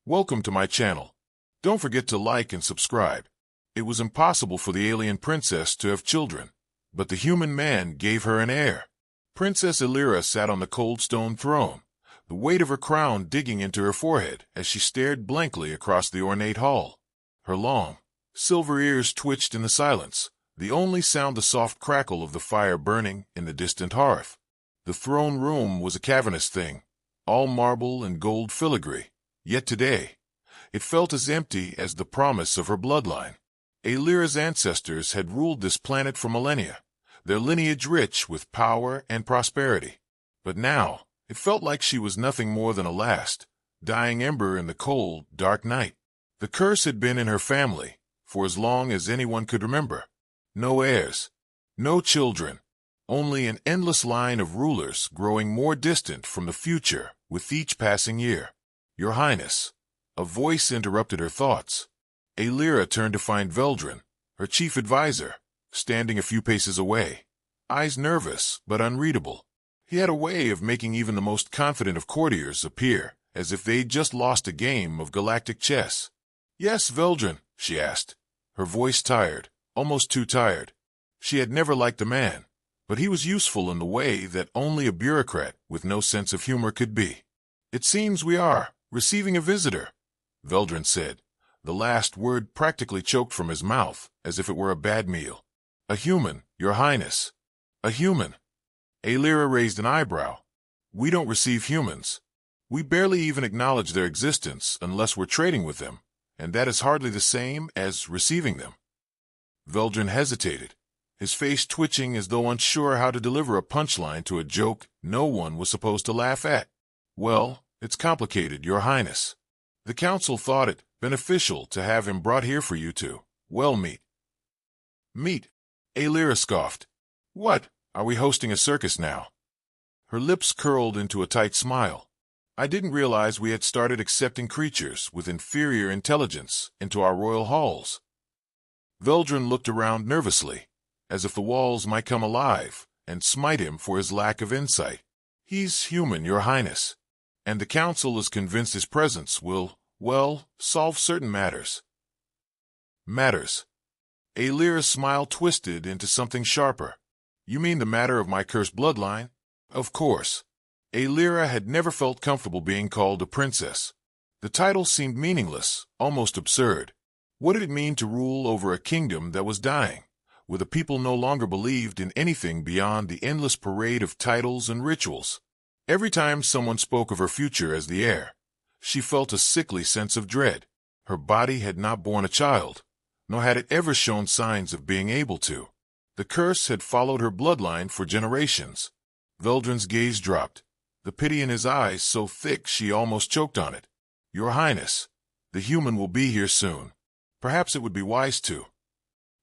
Welcome to my channel. Don't forget to like and subscribe. It was impossible for the alien princess to have children, but the human man gave her an heir. Princess Aelira sat on the cold stone throne, the weight of her crown digging into her forehead as she stared blankly across the ornate hall. Her long, silver ears twitched in the silence, the only sound the soft crackle of the fire burning in the distant hearth. The throne room was a cavernous thing, all marble and gold filigree. Yet today, it felt as empty as the promise of her bloodline. Aelira's ancestors had ruled this planet for millennia, their lineage rich with power and prosperity. But now, it felt like she was nothing more than a last, dying ember in the cold, dark night. The curse had been in her family, for as long as anyone could remember. No heirs, no children, only an endless line of rulers growing more distant from the future with each passing year. "Your Highness," a voice interrupted her thoughts. Aelira turned to find Veldrin, her chief advisor, standing a few paces away, eyes nervous but unreadable. He had a way of making even the most confident of courtiers appear as if they'd just lost a game of galactic chess. "Yes, Veldrin," she asked, her voice tired, almost too tired. She had never liked the man, but he was useful in the way that only a bureaucrat with no sense of humor could be. "It seems we are receiving a visitor," Veldrin said, the last word practically choked from his mouth as if it were a bad meal. "A human, Your Highness. A human." Aelira raised an eyebrow. "We don't receive humans. We barely even acknowledge their existence unless we're trading with them, and that is hardly the same as receiving them." Veldrin hesitated, his face twitching as though unsure how to deliver a punchline to a joke no one was supposed to laugh at. "Well, it's complicated, Your Highness. The council thought it beneficial to have him brought here for you to, well, meet." "Meet?" Aelira scoffed. "What, are we hosting a circus now?" Her lips curled into a tight smile. "I didn't realize we had started accepting creatures with inferior intelligence into our royal halls." Veldrin looked around nervously, as if the walls might come alive and smite him for his lack of insight. "He's human, Your Highness, and the council is convinced his presence will, well, solve certain matters." "Matters?" Aelira's smile twisted into something sharper. "You mean the matter of my cursed bloodline?" Of course. Aelira had never felt comfortable being called a princess. The title seemed meaningless, almost absurd. What did it mean to rule over a kingdom that was dying, where the people no longer believed in anything beyond the endless parade of titles and rituals? Every time someone spoke of her future as the heir, she felt a sickly sense of dread. Her body had not borne a child, nor had it ever shown signs of being able to. The curse had followed her bloodline for generations. Veldrin's gaze dropped, the pity in his eyes so thick she almost choked on it. "Your Highness, the human will be here soon. Perhaps it would be wise to—"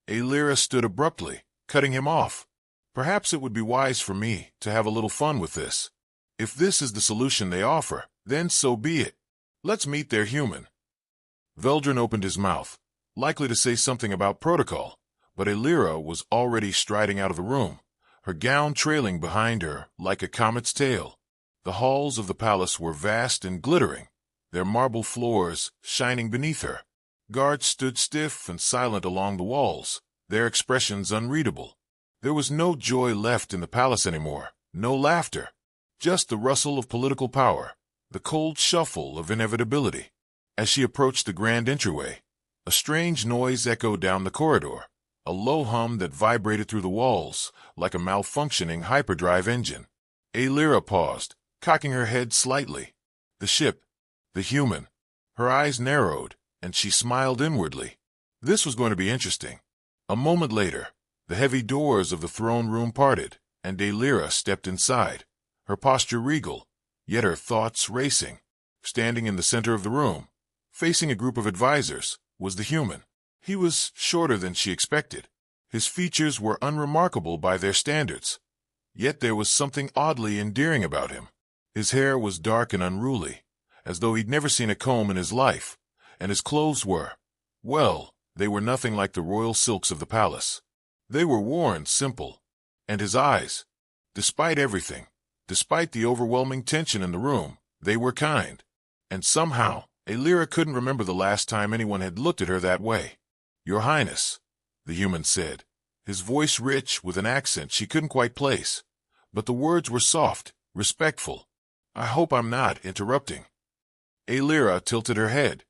Aelira stood abruptly, cutting him off. "Perhaps it would be wise for me to have a little fun with this. If this is the solution they offer, then so be it. Let's meet their human." Veldrin opened his mouth, likely to say something about protocol, but Aelira was already striding out of the room, her gown trailing behind her like a comet's tail. The halls of the palace were vast and glittering, their marble floors shining beneath her. Guards stood stiff and silent along the walls, their expressions unreadable. There was no joy left in the palace anymore, no laughter. Just the rustle of political power, the cold shuffle of inevitability. As she approached the grand entryway, a strange noise echoed down the corridor, a low hum that vibrated through the walls like a malfunctioning hyperdrive engine. Aelira paused, cocking her head slightly. The ship, the human. Her eyes narrowed, and she smiled inwardly. This was going to be interesting. A moment later, the heavy doors of the throne room parted, and Aelira stepped inside, her posture regal, yet her thoughts racing. Standing in the center of the room, facing a group of advisors, was the human. He was shorter than she expected. His features were unremarkable by their standards, yet there was something oddly endearing about him. His hair was dark and unruly, as though he'd never seen a comb in his life, and his clothes were, well, they were nothing like the royal silks of the palace. They were worn simple, and his eyes, despite everything, despite the overwhelming tension in the room, they were kind. And somehow, Aelira couldn't remember the last time anyone had looked at her that way. "Your Highness," the human said, his voice rich with an accent she couldn't quite place. But the words were soft, respectful. "I hope I'm not interrupting." Aelira tilted her head.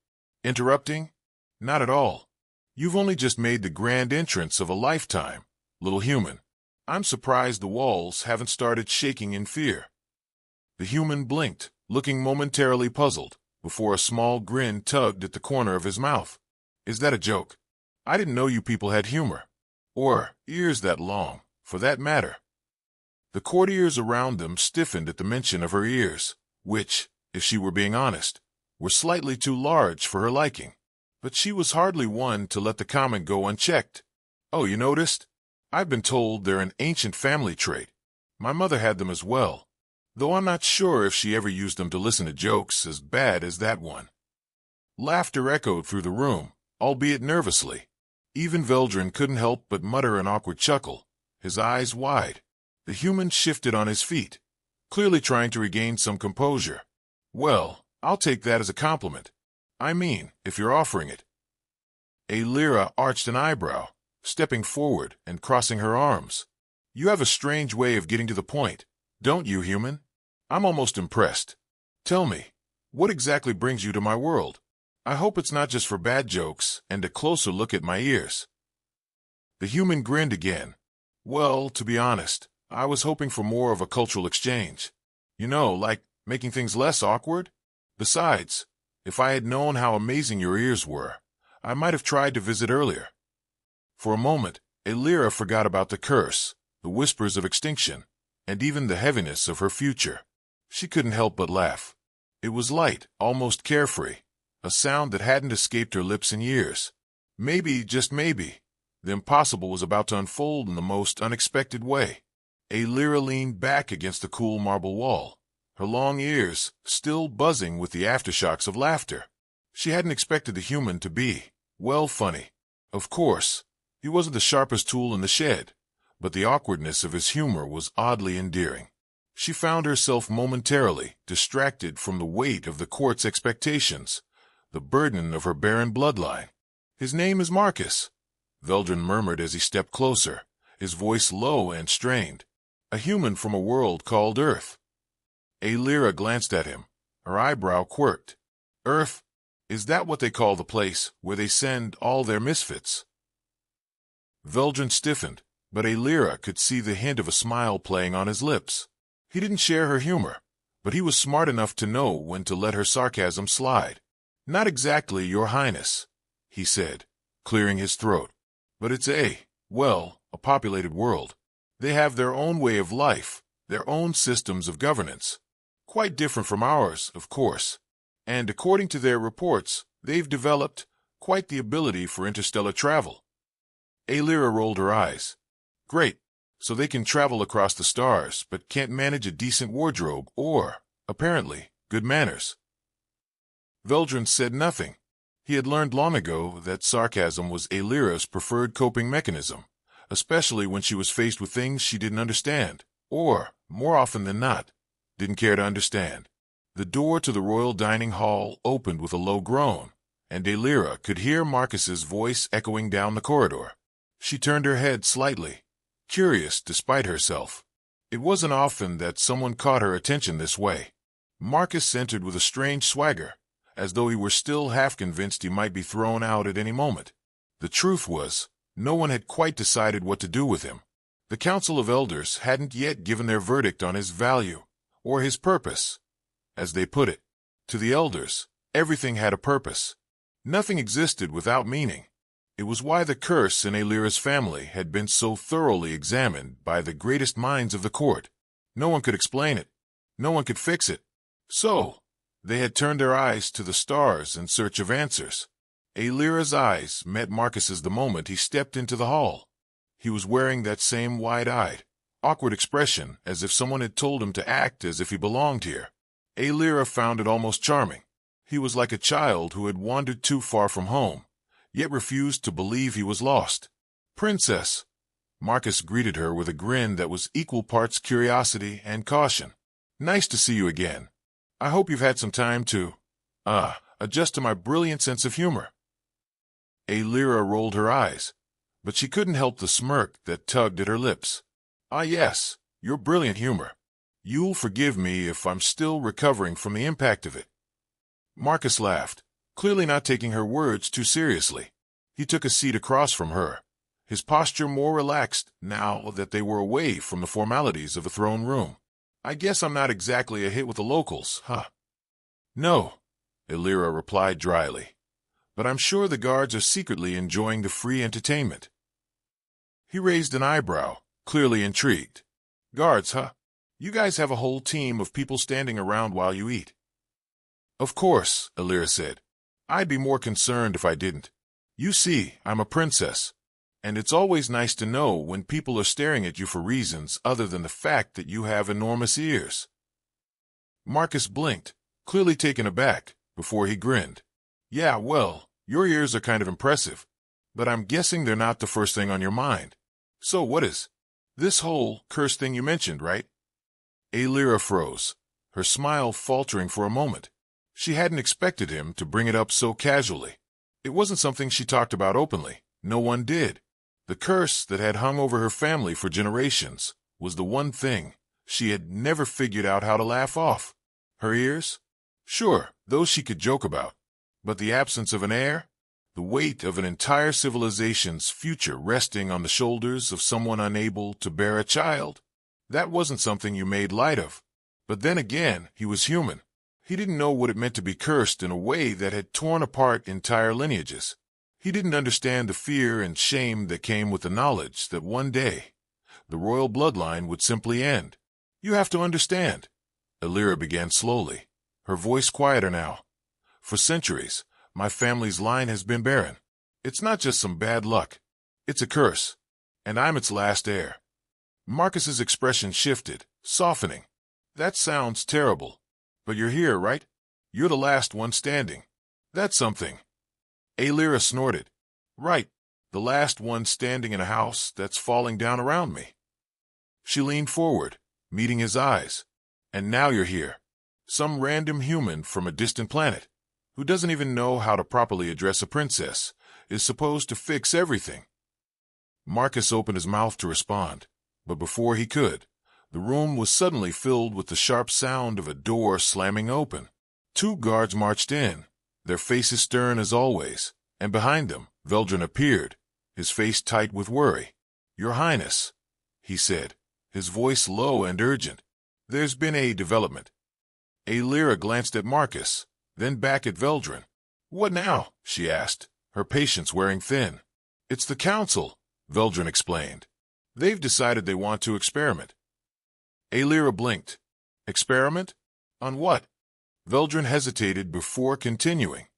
"Interrupting? Not at all. You've only just made the grand entrance of a lifetime, little human. I'm surprised the walls haven't started shaking in fear." The human blinked, looking momentarily puzzled, before a small grin tugged at the corner of his mouth. "Is that a joke? I didn't know you people had humor. Or ears that long, for that matter." The courtiers around them stiffened at the mention of her ears, which, if she were being honest, were slightly too large for her liking. But she was hardly one to let the comment go unchecked. "Oh, you noticed? I've been told they're an ancient family trait. My mother had them as well, though I'm not sure if she ever used them to listen to jokes as bad as that one." Laughter echoed through the room, albeit nervously. Even Veldrin couldn't help but mutter an awkward chuckle, his eyes wide. The human shifted on his feet, clearly trying to regain some composure. "Well, I'll take that as a compliment. I mean, if you're offering it." Aelira arched an eyebrow, stepping forward and crossing her arms. "You have a strange way of getting to the point, don't you, human? I'm almost impressed. Tell me, what exactly brings you to my world? I hope it's not just for bad jokes and a closer look at my ears." The human grinned again. "Well, to be honest, I was hoping for more of a cultural exchange. You know, like making things less awkward. Besides, if I had known how amazing your ears were, I might have tried to visit earlier." For a moment, Aelira forgot about the curse, the whispers of extinction, and even the heaviness of her future. She couldn't help but laugh. It was light, almost carefree, a sound that hadn't escaped her lips in years. Maybe, just maybe, the impossible was about to unfold in the most unexpected way. Aelira leaned back against the cool marble wall, her long ears still buzzing with the aftershocks of laughter. She hadn't expected the human to be, well, funny. Of course, he wasn't the sharpest tool in the shed, but the awkwardness of his humor was oddly endearing. She found herself momentarily distracted from the weight of the court's expectations, the burden of her barren bloodline. "His name is Marcus," Veldrin murmured as he stepped closer, his voice low and strained. "A human from a world called Earth." Aelira glanced at him, her eyebrow quirked. "Earth? Is that what they call the place where they send all their misfits?" Veldrin stiffened, but Aelira could see the hint of a smile playing on his lips. He didn't share her humor, but he was smart enough to know when to let her sarcasm slide. "Not exactly, Your Highness," he said, clearing his throat. "But it's a populated world. They have their own way of life, their own systems of governance. Quite different from ours, of course. And according to their reports, they've developed quite the ability for interstellar travel." Aelira rolled her eyes. "Great. So they can travel across the stars, but can't manage a decent wardrobe or, apparently, good manners." Veldrin said nothing. He had learned long ago that sarcasm was Aelira's preferred coping mechanism, especially when she was faced with things she didn't understand, or, more often than not, didn't care to understand. The door to the royal dining hall opened with a low groan, and Aelira could hear Marcus's voice echoing down the corridor. She turned her head slightly, curious despite herself. It wasn't often that someone caught her attention this way. Marcus entered with a strange swagger, as though he were still half convinced he might be thrown out at any moment. The truth was, no one had quite decided what to do with him. The Council of Elders hadn't yet given their verdict on his value, or his purpose. As they put it, to the Elders, everything had a purpose. Nothing existed without meaning. It was why the curse in Aelira's family had been so thoroughly examined by the greatest minds of the court. No one could explain it. No one could fix it. So, they had turned their eyes to the stars in search of answers. Aelira's eyes met Marcus's the moment he stepped into the hall. He was wearing that same wide-eyed, awkward expression as if someone had told him to act as if he belonged here. Aelira found it almost charming. He was like a child who had wandered too far from home, yet refused to believe he was lost. "Princess," Marcus greeted her with a grin that was equal parts curiosity and caution. "Nice to see you again. I hope you've had some time to, adjust to my brilliant sense of humor." Aelira rolled her eyes, but she couldn't help the smirk that tugged at her lips. "Ah yes, your brilliant humor. You'll forgive me if I'm still recovering from the impact of it." Marcus laughed, clearly not taking her words too seriously. He took a seat across from her, his posture more relaxed now that they were away from the formalities of a throne room. "I guess I'm not exactly a hit with the locals, huh?" "No," Aelira replied dryly, "but I'm sure the guards are secretly enjoying the free entertainment." He raised an eyebrow, clearly intrigued. "Guards, huh? You guys have a whole team of people standing around while you eat?" "Of course," Aelira said. "I'd be more concerned if I didn't. You see, I'm a princess, and it's always nice to know when people are staring at you for reasons other than the fact that you have enormous ears." Marcus blinked, clearly taken aback, before he grinned. "Yeah, well, your ears are kind of impressive, but I'm guessing they're not the first thing on your mind. So what is this whole curse thing you mentioned, right?" Aelira froze, her smile faltering for a moment. She hadn't expected him to bring it up so casually. It wasn't something she talked about openly. No one did. The curse that had hung over her family for generations was the one thing she had never figured out how to laugh off. Her ears? Sure, those she could joke about. But the absence of an heir? The weight of an entire civilization's future resting on the shoulders of someone unable to bear a child? That wasn't something you made light of. But then again, he was human. He didn't know what it meant to be cursed in a way that had torn apart entire lineages. He didn't understand the fear and shame that came with the knowledge that one day the royal bloodline would simply end. "You have to understand," Aelira began slowly, her voice quieter now. "For centuries, my family's line has been barren. It's not just some bad luck. It's a curse, and I'm its last heir." Marcus's expression shifted, softening. "That sounds terrible. But you're here, right? You're the last one standing. That's something." Aelira snorted. "Right, the last one standing in a house that's falling down around me." She leaned forward, meeting his eyes. "And now you're here. Some random human from a distant planet, who doesn't even know how to properly address a princess, is supposed to fix everything." Marcus opened his mouth to respond, but before he could, the room was suddenly filled with the sharp sound of a door slamming open. Two guards marched in, their faces stern as always, and behind them, Veldrin appeared, his face tight with worry. "Your Highness," he said, his voice low and urgent, "there's been a development." Aelira glanced at Marcus, then back at Veldrin. "What now?" she asked, her patience wearing thin. "It's the council," Veldrin explained. "They've decided they want to experiment." Aelira blinked. "Experiment? On what?" Veldrin hesitated before continuing.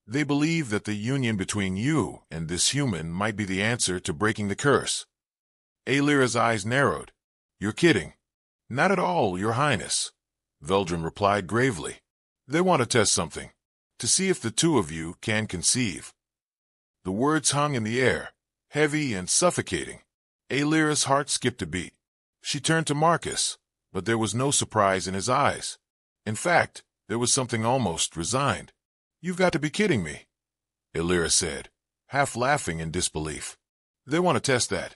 "They believe that the union between you and this human might be the answer to breaking the curse." Aelira's eyes narrowed. "You're kidding." "Not at all, Your Highness," Veldrin replied gravely. "They want to test something, to see if the two of you can conceive." The words hung in the air, heavy and suffocating. Aelira's heart skipped a beat. She turned to Marcus, but there was no surprise in his eyes. In fact, there was something almost resigned. "You've got to be kidding me," Aelira said, half laughing in disbelief. "They want to test that."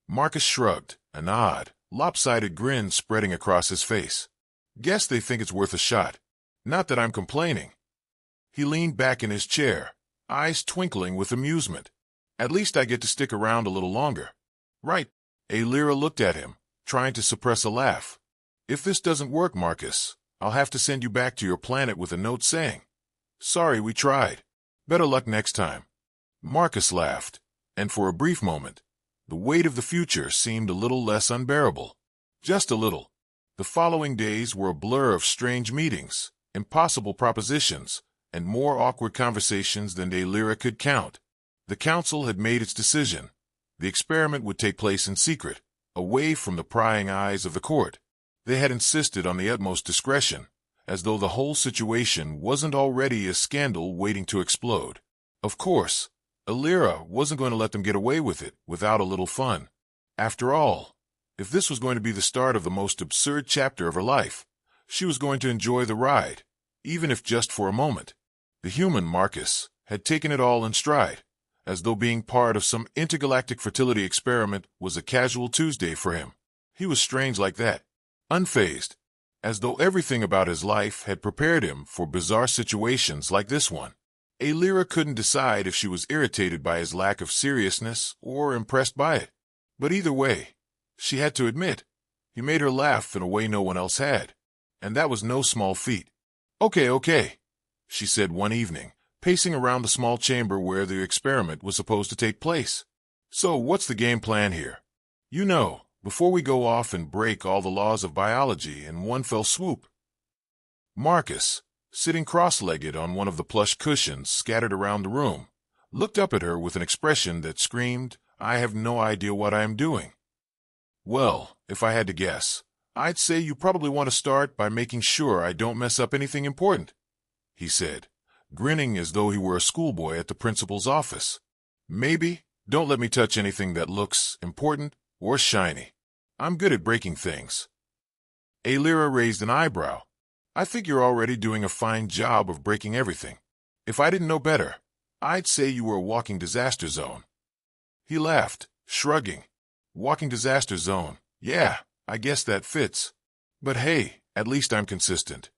Marcus shrugged, an odd, lopsided grin spreading across his face. "Guess they think it's worth a shot. Not that I'm complaining." He leaned back in his chair, eyes twinkling with amusement. "At least I get to stick around a little longer." "Right." Aelira looked at him, trying to suppress a laugh. "If this doesn't work, Marcus, I'll have to send you back to your planet with a note saying, 'Sorry, we tried. Better luck next time.'" Marcus laughed, and for a brief moment, the weight of the future seemed a little less unbearable. Just a little. The following days were a blur of strange meetings, impossible propositions, and more awkward conversations than Aelira could count. The council had made its decision. The experiment would take place in secret, away from the prying eyes of the court. They had insisted on the utmost discretion, as though the whole situation wasn't already a scandal waiting to explode. Of course, Aelira wasn't going to let them get away with it without a little fun. After all, if this was going to be the start of the most absurd chapter of her life, she was going to enjoy the ride, even if just for a moment. The human Marcus had taken it all in stride, as though being part of some intergalactic fertility experiment was a casual Tuesday for him. He was strange like that, unfazed, as though everything about his life had prepared him for bizarre situations like this one. Aelira couldn't decide if she was irritated by his lack of seriousness or impressed by it. But either way, she had to admit, he made her laugh in a way no one else had, and that was no small feat. Okay, she said one evening, pacing around the small chamber where the experiment was supposed to take place. So what's the game plan here? You know, before we go off and break all the laws of biology in one fell swoop. Marcus, sitting cross-legged on one of the plush cushions scattered around the room, looked up at her with an expression that screamed, "I have no idea what I am doing." Well, if I had to guess, I'd say you probably want to start by making sure I don't mess up anything important, he said, grinning as though he were a schoolboy at the principal's office. Maybe don't let me touch anything that looks important or shiny. I'm good at breaking things. Aelira raised an eyebrow. I think you're already doing a fine job of breaking everything. If I didn't know better, I'd say you were a walking disaster zone. He laughed, shrugging. Walking disaster zone. Yeah, I guess that fits. But hey, at least I'm consistent.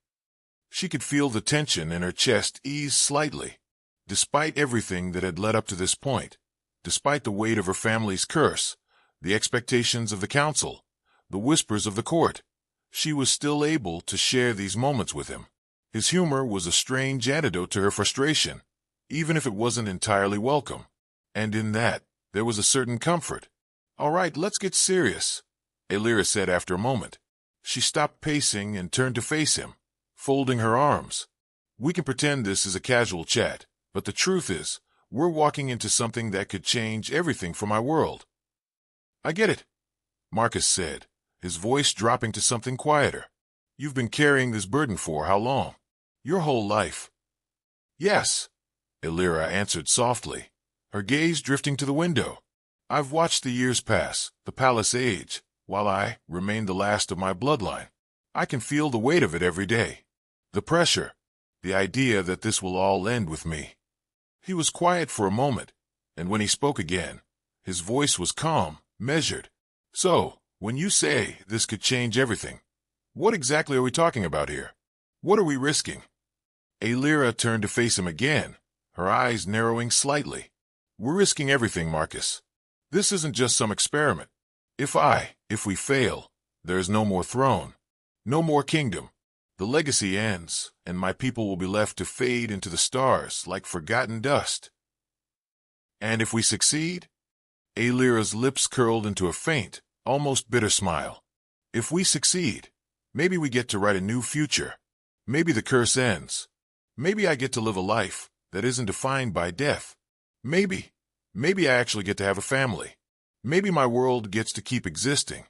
She could feel the tension in her chest ease slightly. Despite everything that had led up to this point, despite the weight of her family's curse, the expectations of the council, the whispers of the court, she was still able to share these moments with him. His humor was a strange antidote to her frustration, even if it wasn't entirely welcome. And in that, there was a certain comfort. All right, let's get serious, Aelira said after a moment. She stopped pacing and turned to face him, folding her arms. We can pretend this is a casual chat, but the truth is, we're walking into something that could change everything for my world. I get it, Marcus said, his voice dropping to something quieter. You've been carrying this burden for how long? Your whole life. Yes, Aelira answered softly, her gaze drifting to the window. I've watched the years pass, the palace age, while I remain the last of my bloodline. I can feel the weight of it every day. The pressure, the idea that this will all end with me. He was quiet for a moment, and when he spoke again, his voice was calm, measured. So, when you say this could change everything, what exactly are we talking about here? What are we risking? Aelira turned to face him again, her eyes narrowing slightly. We're risking everything, Marcus. This isn't just some experiment. If we fail, there is no more throne, no more kingdom. The legacy ends, and my people will be left to fade into the stars like forgotten dust. And if we succeed? Aelira's lips curled into a faint, almost bitter smile. If we succeed, maybe we get to write a new future. Maybe the curse ends. Maybe I get to live a life that isn't defined by death. Maybe I actually get to have a family. Maybe my world gets to keep existing.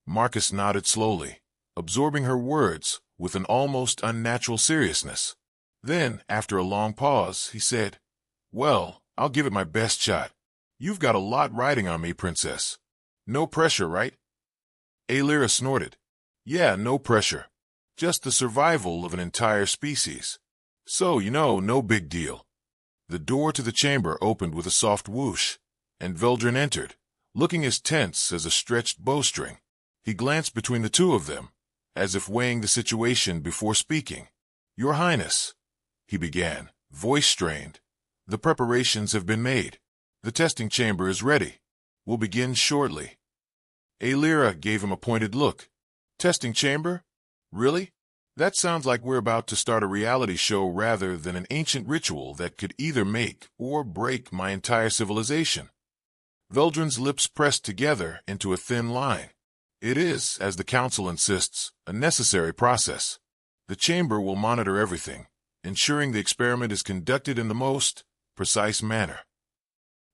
Marcus nodded slowly, absorbing her words with an almost unnatural seriousness. Then, after a long pause, he said, Well, I'll give it my best shot. You've got a lot riding on me, princess. No pressure, right? Aelira snorted. Yeah, no pressure. Just the survival of an entire species. So, no big deal. The door to the chamber opened with a soft whoosh, and Veldrin entered, looking as tense as a stretched bowstring. He glanced between the two of them, as if weighing the situation before speaking. Your Highness, he began, voice strained. The preparations have been made. The testing chamber is ready. We'll begin shortly. Aelira gave him a pointed look. Testing chamber? Really? That sounds like we're about to start a reality show rather than an ancient ritual that could either make or break my entire civilization. Veldrin's lips pressed together into a thin line. It is, as the council insists, a necessary process. The chamber will monitor everything, ensuring the experiment is conducted in the most precise manner.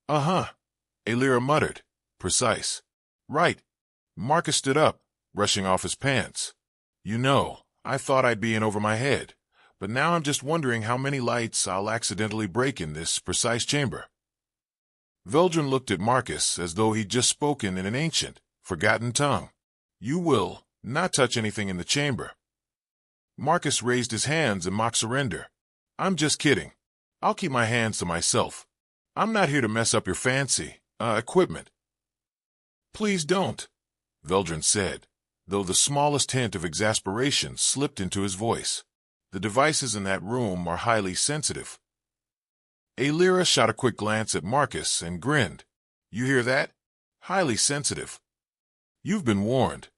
Uh-huh, Aelira muttered. Precise. Right. Marcus stood up, brushing off his pants. I thought I'd be in over my head, but now I'm just wondering how many lights I'll accidentally break in this precise chamber. Veldrin looked at Marcus as though he'd just spoken in an ancient, forgotten tongue. You will not touch anything in the chamber. Marcus raised his hands in mock surrender. I'm just kidding. I'll keep my hands to myself. I'm not here to mess up your fancy, equipment. Please don't, Veldrin said, though the smallest hint of exasperation slipped into his voice. The devices in that room are highly sensitive. Aelira shot a quick glance at Marcus and grinned. You hear that? Highly sensitive. You've been warned.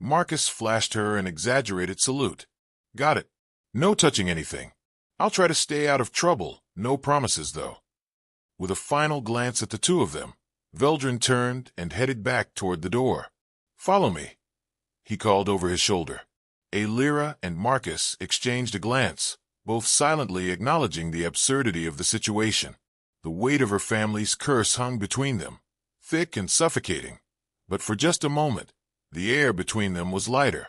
Marcus flashed her an exaggerated salute. Got it. No touching anything. I'll try to stay out of trouble. No promises, though. With a final glance at the two of them, Veldrin turned and headed back toward the door. Follow me, he called over his shoulder. Aelira and Marcus exchanged a glance, both silently acknowledging the absurdity of the situation. The weight of her family's curse hung between them, thick and suffocating. But for just a moment, the air between them was lighter.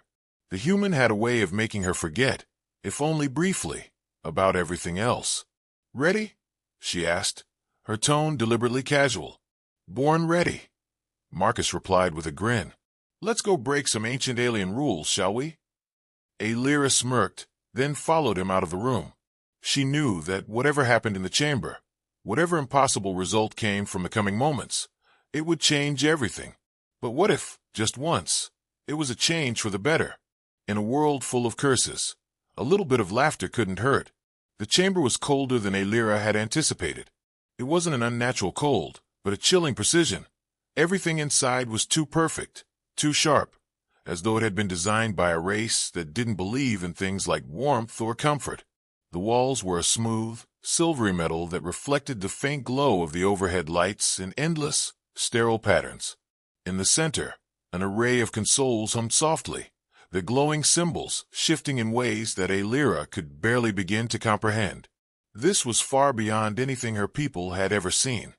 The human had a way of making her forget, if only briefly, about everything else. Ready? She asked, her tone deliberately casual. Born ready, Marcus replied with a grin. Let's go break some ancient alien rules, shall we? Aelira smirked, then followed him out of the room. She knew that whatever happened in the chamber, whatever impossible result came from the coming moments, it would change everything. But what if, just once, it was a change for the better? In a world full of curses, a little bit of laughter couldn't hurt. The chamber was colder than Aelira had anticipated. It wasn't an unnatural cold, but a chilling precision. Everything inside was too perfect, too sharp, as though it had been designed by a race that didn't believe in things like warmth or comfort. The walls were a smooth, silvery metal that reflected the faint glow of the overhead lights in endless, sterile patterns. In the center, an array of consoles hummed softly, their glowing symbols shifting in ways that Aelira could barely begin to comprehend. This was far beyond anything her people had ever seen.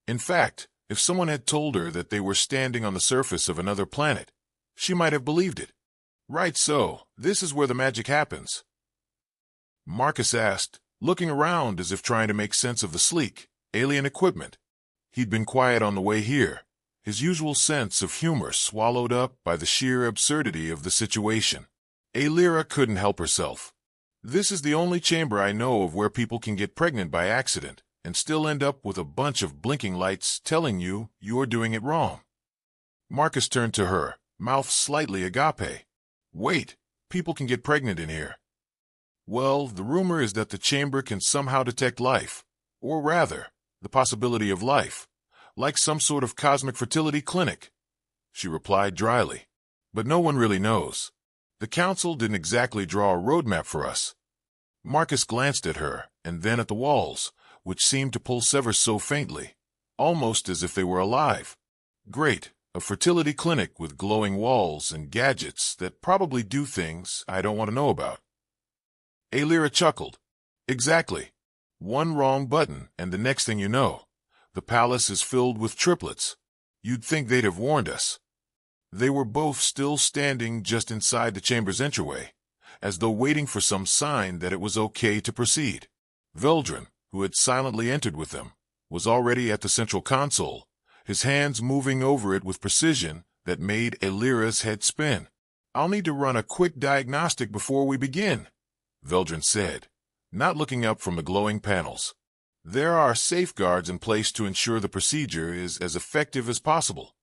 In fact, if someone had told her that they were standing on the surface of another planet, she might have believed it. Right so, this is where the magic happens? Marcus asked, looking around as if trying to make sense of the sleek, alien equipment. He'd been quiet on the way here, his usual sense of humor swallowed up by the sheer absurdity of the situation. Aelira couldn't help herself. This is the only chamber I know of where people can get pregnant by accident and still end up with a bunch of blinking lights telling you you're doing it wrong. Marcus turned to her, mouth slightly agape. Wait, people can get pregnant in here. Well, the rumor is that the chamber can somehow detect life, or rather, the possibility of life, like some sort of cosmic fertility clinic, she replied dryly. But no one really knows. The council didn't exactly draw a roadmap for us. Marcus glanced at her, and then at the walls, which seemed to pulse ever so faintly, almost as if they were alive. Great, a fertility clinic with glowing walls and gadgets that probably do things I don't want to know about. Aelira chuckled. Exactly. One wrong button, and the next thing you know, the palace is filled with triplets. You'd think they'd have warned us. They were both still standing just inside the chamber's entryway, as though waiting for some sign that it was okay to proceed. Veldrin, who had silently entered with them, was already at the central console, his hands moving over it with precision that made Aelira's head spin. I'll need to run a quick diagnostic before we begin, Veldrin said, not looking up from the glowing panels. There are safeguards in place to ensure the procedure is as effective as possible.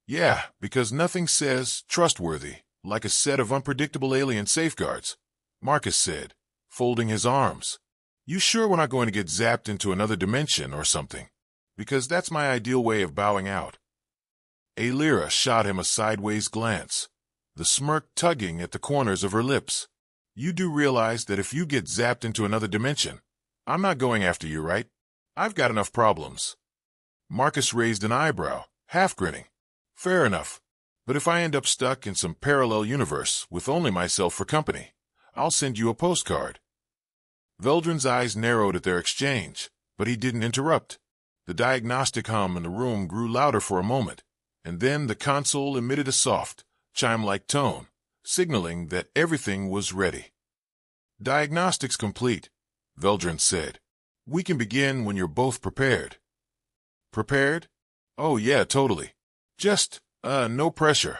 Yeah, because nothing says trustworthy like a set of unpredictable alien safeguards, Marcus said, folding his arms. You sure we're not going to get zapped into another dimension or something? Because that's my ideal way of bowing out. Aelira shot him a sideways glance, the smirk tugging at the corners of her lips. You do realize that if you get zapped into another dimension, I'm not going after you, right? I've got enough problems. Marcus raised an eyebrow, half grinning. Fair enough. But if I end up stuck in some parallel universe with only myself for company, I'll send you a postcard. Veldrin's eyes narrowed at their exchange, but he didn't interrupt. The diagnostic hum in the room grew louder for a moment, and then the console emitted a soft, chime-like tone, signaling that everything was ready. Diagnostics complete, Veldrin said. We can begin when you're both prepared. Prepared? Oh yeah, totally. Just, no pressure,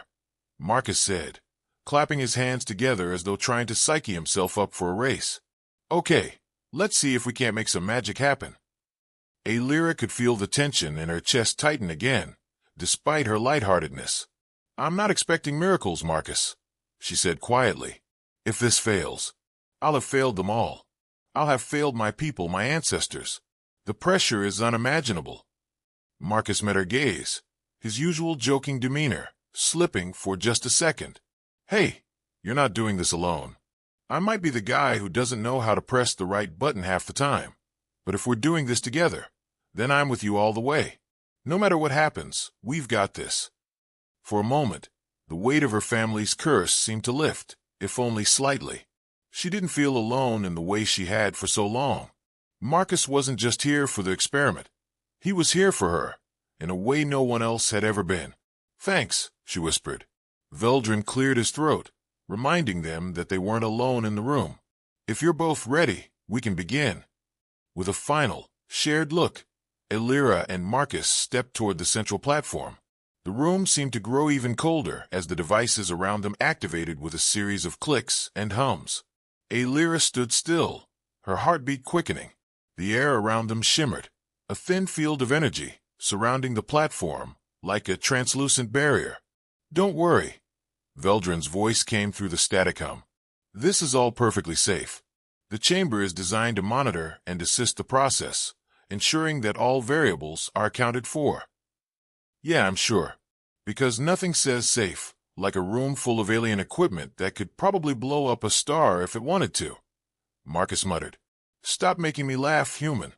Marcus said, clapping his hands together as though trying to psyche himself up for a race. Okay, Let's see if we can't make some magic happen. Aelira could feel the tension in her chest tighten again, despite her lightheartedness. I'm not expecting miracles, Marcus, she said quietly. If this fails, I'll have failed them all. I'll have failed my people, my ancestors. The pressure is unimaginable. Marcus met her gaze, his usual joking demeanor slipping for just a second. Hey, you're not doing this alone. I might be the guy who doesn't know how to press the right button half the time, but if we're doing this together, then I'm with you all the way. No matter what happens, we've got this. For a moment, the weight of her family's curse seemed to lift, if only slightly. She didn't feel alone in the way she had for so long. Marcus wasn't just here for the experiment. He was here for her, in a way no one else had ever been. Thanks, she whispered. Veldrin cleared his throat, reminding them that they weren't alone in the room. If you're both ready, we can begin. With a final, shared look, Aelira and Marcus stepped toward the central platform. The room seemed to grow even colder as the devices around them activated with a series of clicks and hums. Aelira stood still, her heartbeat quickening. The air around them shimmered, a thin field of energy surrounding the platform like a translucent barrier. Don't worry. Veldrin's voice came through the static hum. This is all perfectly safe. The chamber is designed to monitor and assist the process, ensuring that all variables are accounted for. Yeah, I'm sure. Because nothing says safe like a room full of alien equipment that could probably blow up a star if it wanted to. Marcus muttered. Stop making me laugh, human,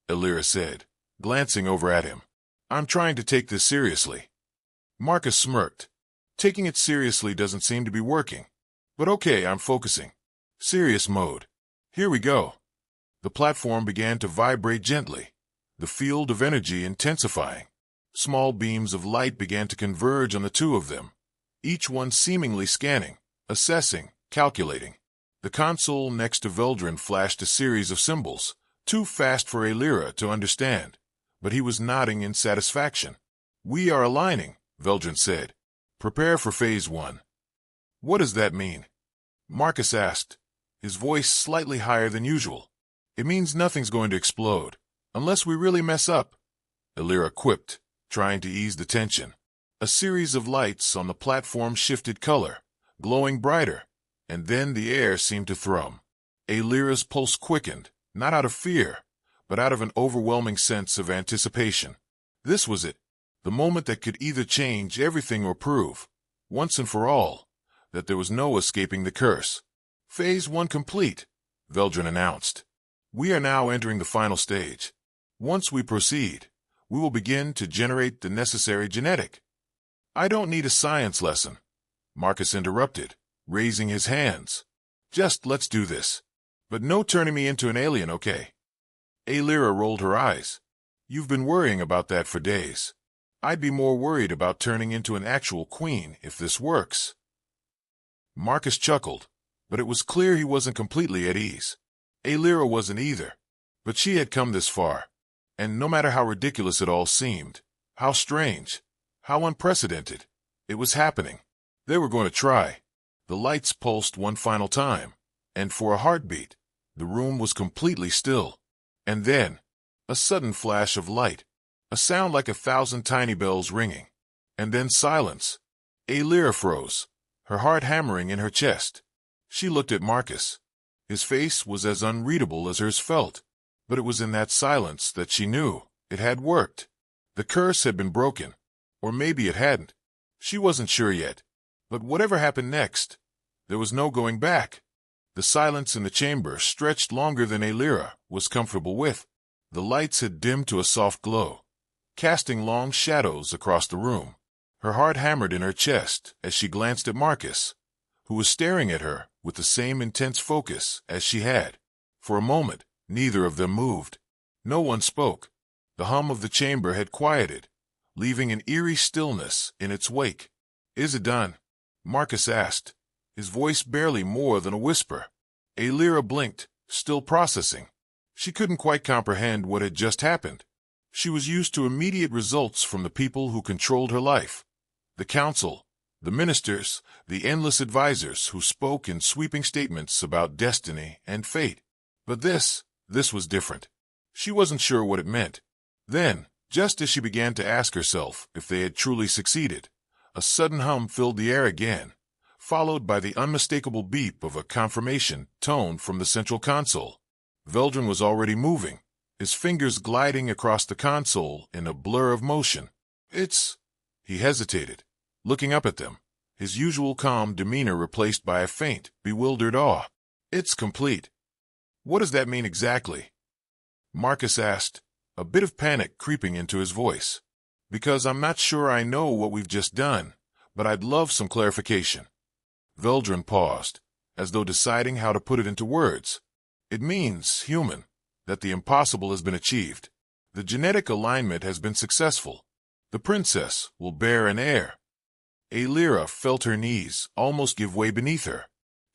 Aelira said, glancing over at him. I'm trying to take this seriously. Marcus smirked. Taking it seriously doesn't seem to be working. But okay, I'm focusing. Serious mode. Here we go. The platform began to vibrate gently, the field of energy intensifying. Small beams of light began to converge on the two of them, each one seemingly scanning, assessing, calculating. The console next to Veldrin flashed a series of symbols, too fast for Aelira to understand, but he was nodding in satisfaction. We are aligning, Veldrin said. Prepare for Phase 1. What does that mean? Marcus asked, his voice slightly higher than usual. It means nothing's going to explode, unless we really mess up, Aelira quipped, trying to ease the tension. A series of lights on the platform shifted color, glowing brighter, and then the air seemed to thrum. Aelira's pulse quickened, not out of fear, but out of an overwhelming sense of anticipation. This was it, the moment that could either change everything or prove, once and for all, that there was no escaping the curse. Phase 1 complete, Veldrin announced. We are now entering the final stage. Once we proceed, we will begin to generate the necessary genetic. I don't need a science lesson, Marcus interrupted, raising his hands. Just let's do this. But no turning me into an alien, okay? Aelira rolled her eyes. You've been worrying about that for days. I'd be more worried about turning into an actual queen if this works. Marcus chuckled, but it was clear he wasn't completely at ease. Aelira wasn't either, but she had come this far, and no matter how ridiculous it all seemed, how strange, how unprecedented, it was happening. They were going to try. The lights pulsed one final time, and for a heartbeat, the room was completely still. And then, a sudden flash of light, a sound like 1,000 tiny bells ringing, and then silence. Aelira froze, her heart hammering in her chest. She looked at Marcus. His face was as unreadable as hers felt, but it was in that silence that she knew it had worked. The curse had been broken, or maybe it hadn't. She wasn't sure yet, but whatever happened next, there was no going back. The silence in the chamber stretched longer than Aelira was comfortable with. The lights had dimmed to a soft glow, casting long shadows across the room. Her heart hammered in her chest as she glanced at Marcus, who was staring at her with the same intense focus as she had. For a moment, neither of them moved. No one spoke. The hum of the chamber had quieted, leaving an eerie stillness in its wake. Is it done? Marcus asked, his voice barely more than a whisper. Aelira blinked, still processing. She couldn't quite comprehend what had just happened. She was used to immediate results from the people who controlled her life. The council, the ministers, the endless advisors who spoke in sweeping statements about destiny and fate. But this, this was different. She wasn't sure what it meant. Then, just as she began to ask herself if they had truly succeeded, a sudden hum filled the air again, followed by the unmistakable beep of a confirmation tone from the central console. Veldrin was already moving, his fingers gliding across the console in a blur of motion. It's... He hesitated, looking up at them, his usual calm demeanor replaced by a faint, bewildered awe. It's complete. What does that mean exactly? Marcus asked, a bit of panic creeping into his voice. Because I'm not sure I know what we've just done, but I'd love some clarification. Veldrin paused, as though deciding how to put it into words. It means, human, that the impossible has been achieved. The genetic alignment has been successful. The princess will bear an heir. Aelira felt her knees almost give way beneath her.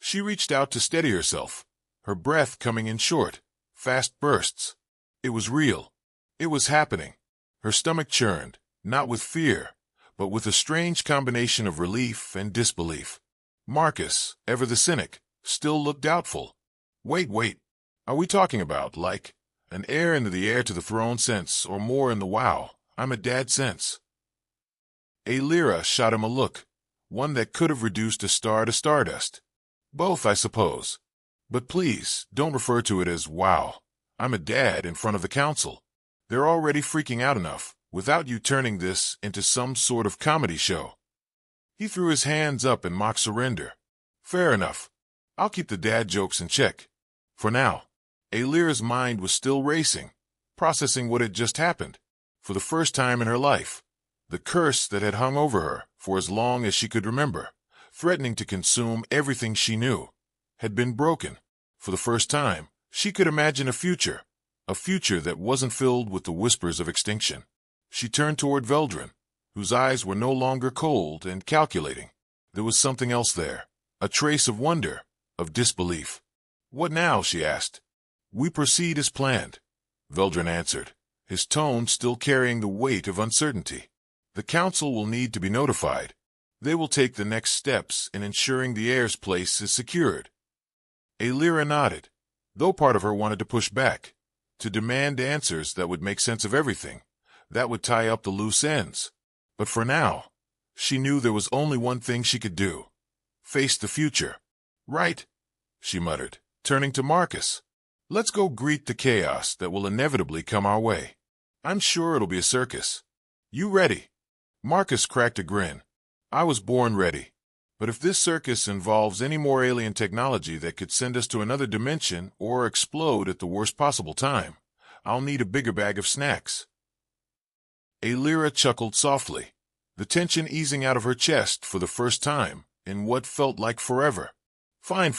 She reached out to steady herself, her breath coming in short, fast bursts. It was real. It was happening. Her stomach churned, not with fear, but with a strange combination of relief and disbelief. Marcus, ever the cynic, still looked doubtful. Wait. Are we talking about, like, an heir into the heir to the throne sense, or more in the wow, I'm a dad sense? Aelira shot him a look, one that could have reduced a star to stardust. Both, I suppose. But please, don't refer to it as, wow, I'm a dad in front of the council. They're already freaking out enough, without you turning this into some sort of comedy show. He threw his hands up in mock surrender. Fair enough. I'll keep the dad jokes in check. For now. Aelira's mind was still racing, processing what had just happened. For the first time in her life, the curse that had hung over her for as long as she could remember, threatening to consume everything she knew, had been broken. For the first time, she could imagine a future that wasn't filled with the whispers of extinction. She turned toward Veldrin, whose eyes were no longer cold and calculating. There was something else there, a trace of wonder, of disbelief. What now? She asked. We proceed as planned, Veldrin answered, his tone still carrying the weight of uncertainty. The council will need to be notified. They will take the next steps in ensuring the heir's place is secured. Aelira nodded, though part of her wanted to push back, to demand answers that would make sense of everything, that would tie up the loose ends. But for now, she knew there was only one thing she could do. Face the future. Right, she muttered, turning to Marcus. Let's go greet the chaos that will inevitably come our way. I'm sure it'll be a circus. You ready? Marcus cracked a grin. I was born ready. But if this circus involves any more alien technology that could send us to another dimension or explode at the worst possible time, I'll need a bigger bag of snacks. Aelira chuckled softly, the tension easing out of her chest for the first time in what felt like forever. Fine.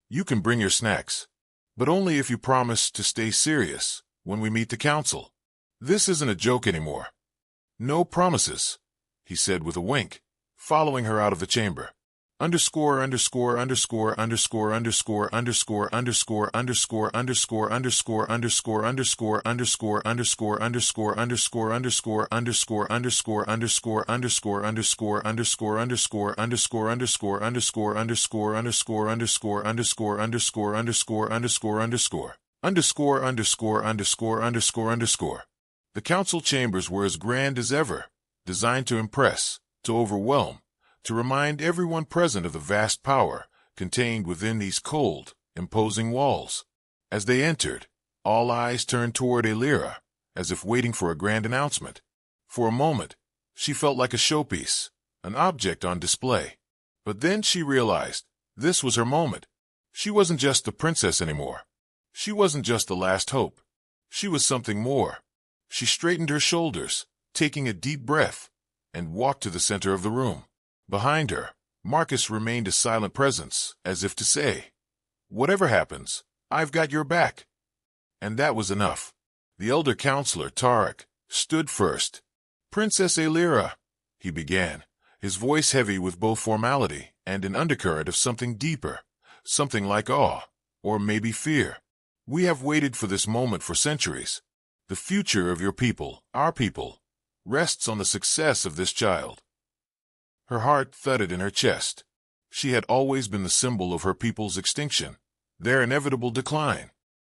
You can bring your snacks. But only if you promise to stay serious when we meet the council. This isn't a joke anymore. No promises, he said with a wink, following her out of the chamber. Underscore. The council chambers were as grand as ever, designed to impress, to overwhelm, to remind everyone present of the vast power contained within these cold, imposing walls. As they entered, all eyes turned toward Aelira, as if waiting for a grand announcement. For a moment, she felt like a showpiece, an object on display. But then she realized this was her moment. She wasn't just the princess anymore. She wasn't just the last hope. She was something more. She straightened her shoulders, taking a deep breath, and walked to the center of the room. Behind her, Marcus remained a silent presence, as if to say, whatever happens, I've got your back. And that was enough. The elder counselor, Tarek, stood first. Princess Aelira, he began, his voice heavy with both formality and an undercurrent of something deeper, something like awe, or maybe fear. We have waited for this moment for centuries. The future of your people, our people, rests on the success of this child. Her heart thudded in her chest. She had always been the symbol of her people's extinction, their inevitable decline.